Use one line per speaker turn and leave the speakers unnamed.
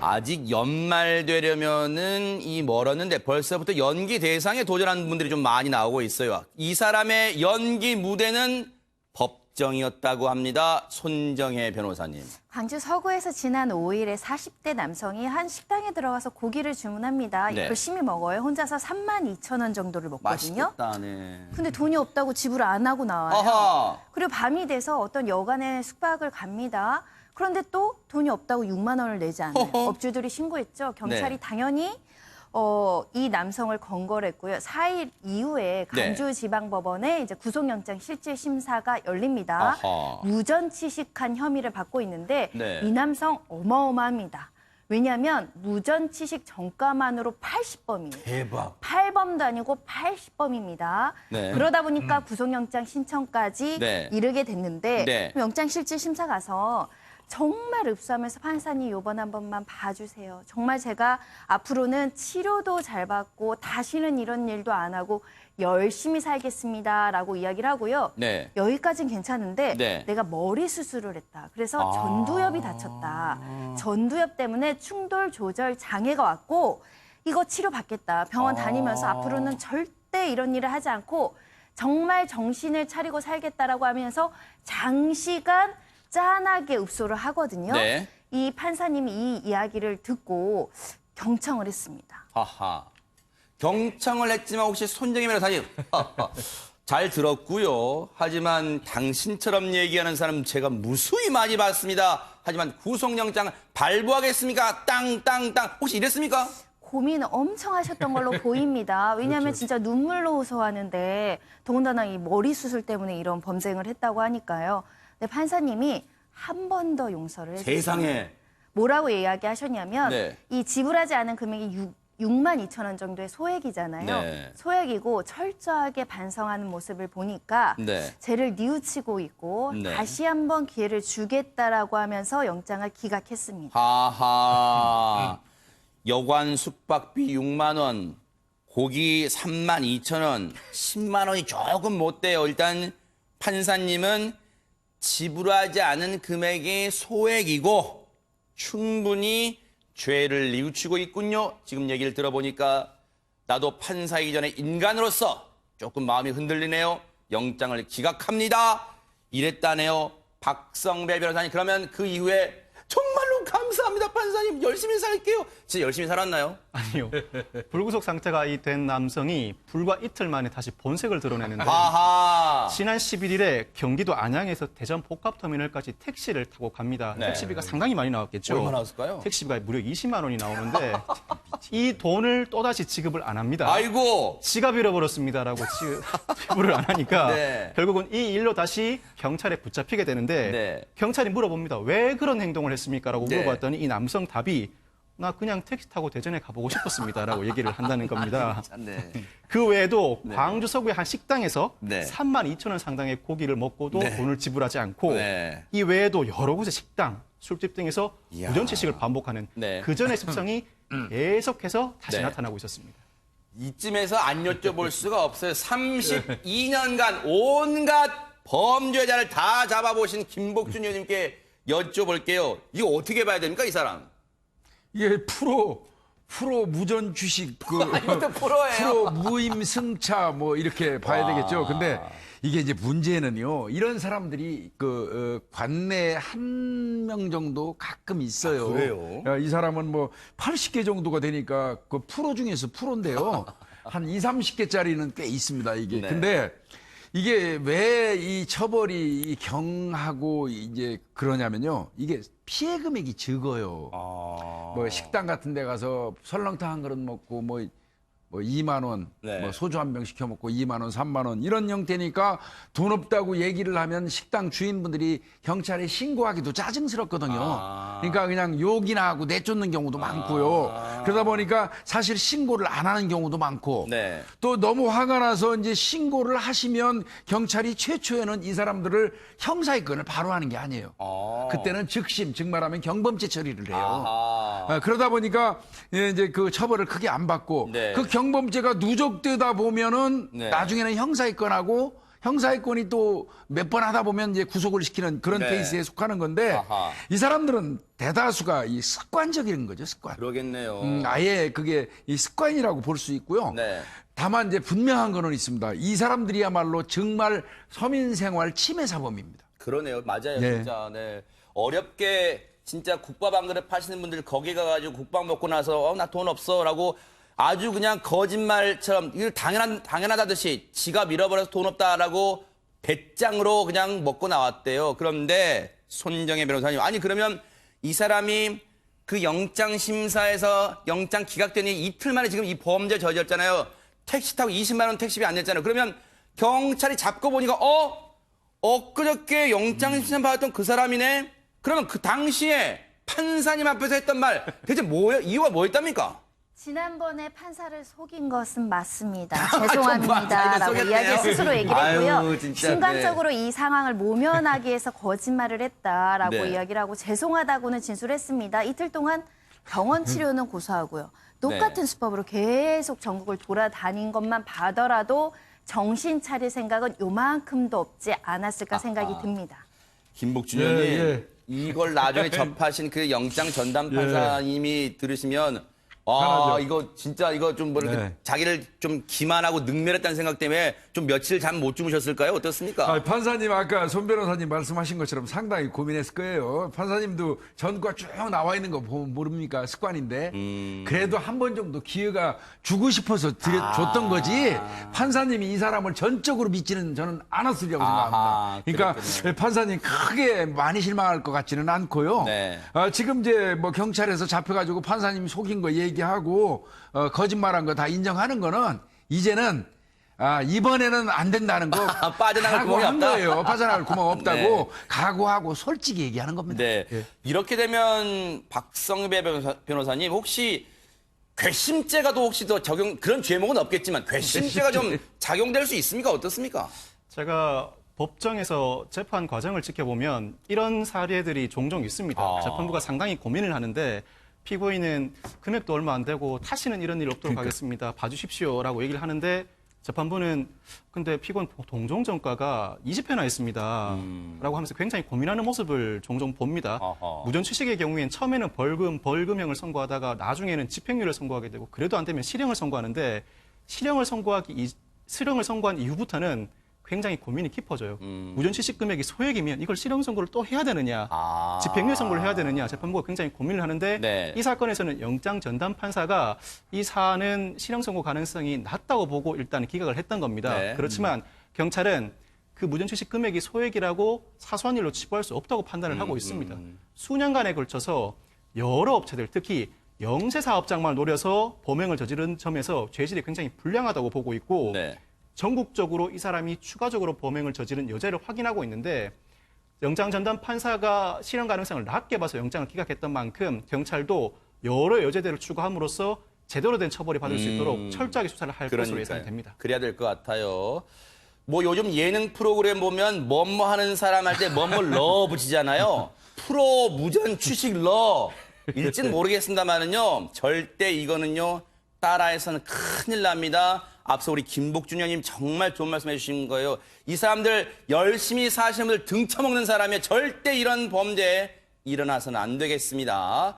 아직 연말 되려면은 멀었는데 벌써부터 연기 대상에 도전하는 분들이 좀 많이 나오고 있어요. 이 사람의 연기 무대는 법정이었다고 합니다. 손정혜 변호사님.
광주 서구에서 지난 5일에 40대 남성이 한 식당에 들어가서 고기를 주문합니다.
네.
열심히 먹어요. 혼자서 32,000원 정도를 먹거든요.
맛있겠다, 네.
근데 돈이 없다고 지불 안 하고 나와요.
아하.
그리고 밤이 돼서 어떤 여관에 숙박을 갑니다. 그런데 또 돈이 없다고 6만 원을 내지 않아요.
허허.
업주들이 신고했죠. 경찰이
네.
당연히 이 남성을 건거했고요. 4일 이후에 광주지방법원에 이제 구속영장 실질 심사가 열립니다.
아하.
무전취식한 혐의를 받고 있는데
네.
이 남성 어마어마합니다. 왜냐하면 무전취식 전과만으로 80범이에요.
대박.
8범도 아니고 80범입니다.
네.
그러다 보니까 구속영장 신청까지
네.
이르게 됐는데
네.
영장실질심사 가서 정말 읍소하면서 판사님 요번 한 번만 봐주세요. 정말 제가 앞으로는 치료도 잘 받고 다시는 이런 일도 안 하고 열심히 살겠습니다라고 이야기를 하고요.
네.
여기까지는 괜찮은데
네.
내가 머리 수술을 했다. 그래서 전두엽이 다쳤다. 전두엽 때문에 충돌 조절 장애가 왔고 이거 치료받겠다. 병원 다니면서 앞으로는 절대 이런 일을 하지 않고 정말 정신을 차리고 살겠다라고 하면서 장시간 짠하게 읍소를 하거든요.
네.
이 판사님이 이 이야기를 듣고 경청을 했습니다.
하하. 경청을 했지만 혹시 손정혜 변호사님 잘 들었고요. 하지만 당신처럼 얘기하는 사람 제가 무수히 많이 봤습니다. 하지만 구속영장을 발부하겠습니까? 땅땅땅. 혹시 이랬습니까?
고민을 엄청 하셨던 걸로 보입니다. 왜냐하면
그렇죠.
진짜 눈물로 호소하는데 더군다나 이 머리 수술 때문에 이런 범죄를 했다고 하니까요. 근데 판사님이 한 번 더 용서를 해주세요.
세상에.
뭐라고 이야기하셨냐면
네.
이 지불하지 않은 금액이 6만 2천 원 정도의 소액이잖아요.
네.
소액이고 철저하게 반성하는 모습을 보니까
네.
죄를 뉘우치고 있고
네.
다시 한번 기회를 주겠다라고 하면서 영장을 기각했습니다.
하하. 여관 숙박비 6만 원, 고기 3만 2천 원, 10만 원이 조금 못 돼요. 일단 판사님은 지불하지 않은 금액이 소액이고 충분히 죄를 뉘우치고 있군요. 지금 얘기를 들어보니까 나도 판사이기 전에 인간으로서 조금 마음이 흔들리네요. 영장을 기각합니다. 이랬다네요. 박성배 변호사님. 그러면 그 이후에 정말로 감사합니다, 판사님. 열심히 살게요. 진짜 열심히 살았나요?
아니요. 불구속 상태가 된 남성이 불과 이틀 만에 다시 본색을 드러내는데
아하.
지난 11일에 경기도 안양에서 대전 복합터미널까지 택시를 타고 갑니다.
네.
택시비가 상당히 많이 나왔겠죠.
얼마나 나왔을까요?
택시비가 무려 20만 원이 나오는데 이 돈을 또다시 지급을 안 합니다.
아이고.
지갑 잃어버렸습니다라고 지급을 안 하니까
네.
결국은 이 일로 다시 경찰에 붙잡히게 되는데
네.
경찰이 물어봅니다. 왜 그런 행동을 했습니까라고
네.
물어봤더니 이 남성 답이 나 그냥 택시 타고 대전에 가보고 싶었습니다라고 얘기를 한다는 겁니다.
네.
그 외에도 광주 서구의 한 식당에서
네.
3만 2천 원 상당의 고기를 먹고도
네.
돈을 지불하지 않고
네.
이 외에도 여러 곳의 식당, 술집 등에서
이야.
무전취식을 반복하는
네.
그 전의 습성이 계속해서 다시
네.
나타나고 있었습니다.
이쯤에서 안 여쭤볼 수가 없어요. 32년간 온갖 범죄자를 다 잡아보신 김복준 의원님께 여쭤볼게요. 이거 어떻게 봐야 됩니까, 이 사람?
이게 프로 무전 주식
이것도 프로예요.
프로 무임 승차 뭐 이렇게 봐야 되겠죠. 근데 이게 이제 문제는요. 이런 사람들이 관내에 한 명 정도 가끔 있어요.
아, 그래요?
이 사람은 뭐 80개 정도가 되니까 그 프로 중에서 프로인데요. 한 2, 30개짜리는 꽤 있습니다, 이게.
네.
근데 이게 왜 이 처벌이 경하고 이제 그러냐면요. 이게 피해 금액이 적어요. 뭐 식당 같은 데 가서 설렁탕 한 그릇 먹고 뭐 2만 원,
네.
뭐 소주 한 병 시켜 먹고 2만 원, 3만 원 이런 형태니까 돈 없다고 얘기를 하면 식당 주인분들이 경찰에 신고하기도 짜증스럽거든요. 그러니까 그냥 욕이나 하고 내쫓는 경우도 많고요. 그러다 보니까 사실 신고를 안 하는 경우도 많고
네.
또 너무 화가 나서 이제 신고를 하시면 경찰이 최초에는 이 사람들을 형사입건을 바로 하는 게 아니에요. 그때는 즉심, 즉 말하면 경범죄 처리를 해요.
아하.
그러다 보니까 이제 그 처벌을 크게 안 받고
네.
그 경범죄가 누적되다 보면은
네.
나중에는 형사입건하고 형사의권이 또 몇 번 하다 보면 이제 구속을 시키는 그런
네.
케이스에 속하는 건데
아하.
이 사람들은 대다수가 이 습관적인 거죠, 습관.
그러겠네요.
아예 그게 이 습관이라고 볼 수 있고요.
네.
다만 이제 분명한 거는 있습니다. 이 사람들이야말로 정말 서민 생활 침해 사범입니다.
그러네요. 맞아요.
네.
진짜. 네. 어렵게 진짜 국밥 한 그릇 파시는 분들 거기 가가지고 국밥 먹고 나서 나 돈 없어라고 아주 그냥 거짓말처럼 이걸 당연하다듯이 지갑 잃어버려서 돈 없다라고 배짱으로 그냥 먹고 나왔대요. 그런데 손정혜 변호사님, 아니 그러면 이 사람이 그 영장 심사에서 영장 기각되니 이틀 만에 지금 이 범죄 저질렀잖아요. 택시 타고 20만 원 택시비 안 냈잖아요. 그러면 경찰이 잡고 보니까 엊그저께 영장 심사 받았던 그 사람이네. 그러면 그 당시에 판사님 앞에서 했던 말 대체 뭐예요? 이유가 뭐였답니까?
지난번에 판사를 속인 것은 맞습니다.
맞아,
죄송합니다라고
이거
이야기
속였네요.
스스로 얘기를
아유,
했고요.
진짜,
순간적으로 이 상황을 모면하기 위해서 거짓말을 했다라고
네.
이야기를 하고 죄송하다고는 진술했습니다. 이틀 동안 병원 치료는 고소하고요. 똑같은
네.
수법으로 계속 전국을 돌아다닌 것만 봐더라도 정신 차릴 생각은 요만큼도 없지 않았을까 생각이 듭니다.
김복준 의원님,
예.
이걸 나중에 접하신 그 영장 전담 판사님이 들으시면
편하죠.
이거 진짜 이거 좀 뭐랄까
네.
자기를 좀 기만하고 능멸했다는 생각 때문에 좀 며칠 잠 못 주무셨을까요? 어떻습니까?
판사님 아까 손 변호사님 말씀하신 것처럼 상당히 고민했을 거예요. 판사님도 전과 쭉 나와 있는 거 보면 모릅니까? 습관인데. 그래도 한 번 정도 기회가 주고 싶어서 줬던 거지. 판사님이 이 사람을 전적으로 믿지는 저는 않았으리라고
아하,
생각합니다. 그러니까
그랬군요.
판사님 크게 많이 실망할 것 같지는 않고요.
네.
지금 이제 뭐 경찰에서 잡혀가지고 판사님이 속인 거 얘기하고 거짓말한 거 다 인정하는 거는 이제는 이번에는 안 된다는 거
빠져나갈 구멍이
각오한
없다?
거예요. 빠져나갈 구멍 없다고
네.
각오하고 솔직히 얘기하는 겁니다.
네. 이렇게 되면 박성배 변호사님 혹시 괘씸죄가 또 혹시 더 적용 그런 죄목은 없겠지만 괘씸죄가 좀 작용될 수 있습니까? 어떻습니까?
제가 법정에서 재판 과정을 지켜보면 이런 사례들이 종종 있습니다. 재판부가 상당히 고민을 하는데 피고인은 금액도 얼마 안 되고 다시는 이런 일 없도록 하겠습니다. 봐주십시오라고 얘기를 하는데 재판부는 근데 피고인 동종전과가 20회나 있습니다. 라고 하면서 굉장히 고민하는 모습을 종종 봅니다.
아하.
무전취식의 경우엔 처음에는 벌금형을 선고하다가 나중에는 집행유예를 선고하게 되고 그래도 안 되면 실형을 선고하는데 실형을 선고한 이후부터는 굉장히 고민이 깊어져요. 무전취식 금액이 소액이면 이걸 실형 선고를 또 해야 되느냐, 집행유예 선고를 해야 되느냐 재판부가 굉장히 고민을 하는데
네.
이 사건에서는 영장 전담 판사가 이 사안은 실형 선고 가능성이 낮다고 보고 일단 기각을 했던 겁니다.
네.
그렇지만 경찰은 그 무전취식 금액이 소액이라고 사소한 일로 치부할 수 없다고 판단을 하고 있습니다. 수년간에 걸쳐서 여러 업체들, 특히 영세 사업장만 노려서 범행을 저지른 점에서 죄질이 굉장히 불량하다고 보고 있고
네.
전국적으로 이 사람이 추가적으로 범행을 저지른 여죄를 확인하고 있는데 영장 전담 판사가 실형 가능성을 낮게 봐서 영장을 기각했던 만큼 경찰도 여러 여죄들을 추가함으로써 제대로 된 처벌이 받을 수 있도록 철저하게 수사를 할 것으로 예상이 됩니다.
그래야 될 것 같아요. 뭐 요즘 예능 프로그램 보면 뭐뭐 하는 사람 할 때 뭐뭐 러 붙이잖아요. 프로 무전 취식 러 일진 모르겠습니다만은요. 절대 이거는요. 따라해서는 큰일 납니다. 앞서 우리 김복준 의원님 정말 좋은 말씀 해주신 거예요. 이 사람들 열심히 사시는 분들 등쳐먹는 사람이 절대 이런 범죄 일어나서는 안 되겠습니다.